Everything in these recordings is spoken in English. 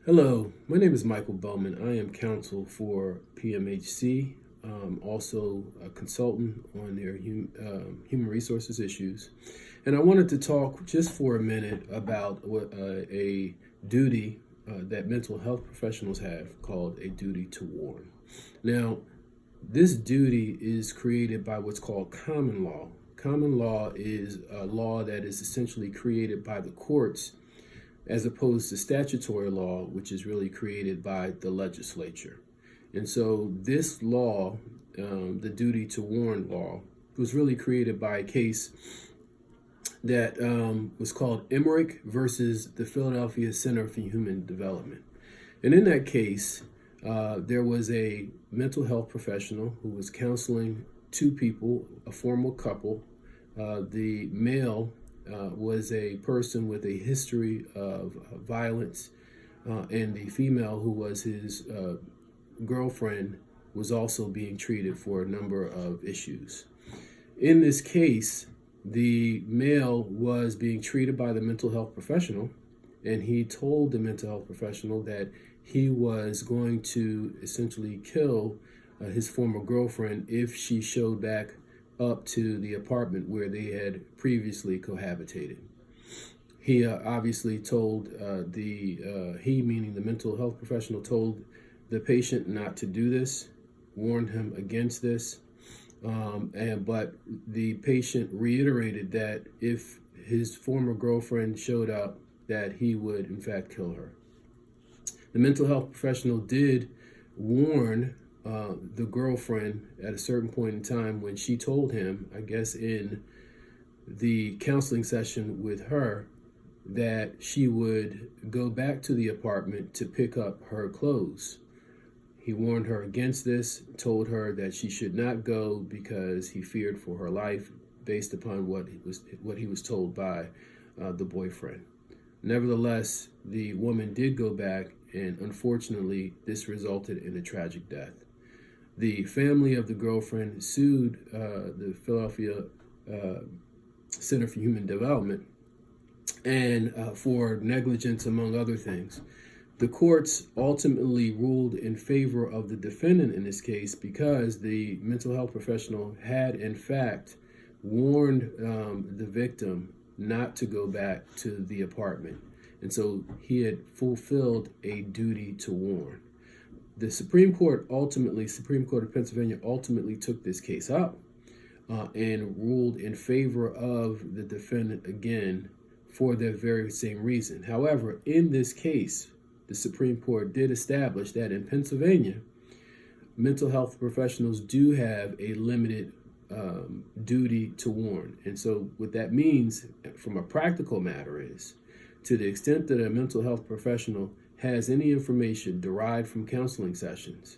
Hello, my name is Michael Bowman. I am counsel for PMHC, also a consultant on their human resources issues. And I wanted to talk just for a minute about a duty that mental health professionals have called a duty to warn. Now, this duty is created by what's called common law. Common law is a law that is essentially created by the courts as opposed to statutory law, which is really created by the legislature. And so this law, the duty to warn law, was really created by a case that was called Emmerich versus the Philadelphia Center for Human Development. And in that case, there was a mental health professional who was counseling two people, a former couple. The male was a person with a history of violence, and the female, who was his girlfriend, was also being treated for a number of issues. In this case, the male was being treated by the mental health professional, and he told the mental health professional that he was going to essentially kill his former girlfriend if she showed back up to the apartment where they had previously cohabitated. He obviously told he meaning the mental health professional told the patient not to do this, warned him against this, but the patient reiterated that if his former girlfriend showed up, that he would in fact kill her. The mental health professional did warn the girlfriend at a certain point in time when she told him, I guess in the counseling session with her, that she would go back to the apartment to pick up her clothes. He warned her against this, told her that she should not go because he feared for her life based upon what he was told by the boyfriend. Nevertheless, the woman did go back, and unfortunately, this resulted in a tragic death. The family of the girlfriend sued the Philadelphia Center for Human Development and for negligence, among other things. The courts ultimately ruled in favor of the defendant in this case because the mental health professional had, in fact, warned the victim not to go back to the apartment. And so he had fulfilled a duty to warn. The Supreme Court of Pennsylvania ultimately took this case up and ruled in favor of the defendant again for that very same reason. However, in this case, the Supreme Court did establish that in Pennsylvania, mental health professionals do have a limited duty to warn. And so what that means from a practical matter is, to the extent that a mental health professional has any information derived from counseling sessions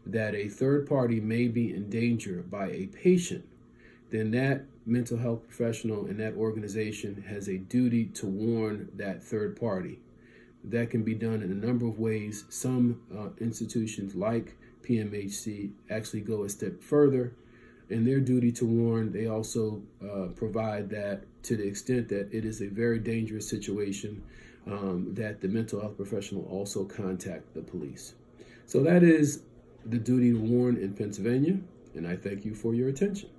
that a third party may be in danger by a patient, then that mental health professional and that organization has a duty to warn that third party. That can be done in a number of ways. Some institutions like PMHC actually go a step further. In their duty to warn, they also provide that to the extent that it is a very dangerous situation, that the mental health professional also contact the police. So that is the duty to warn in Pennsylvania, and I thank you for your attention.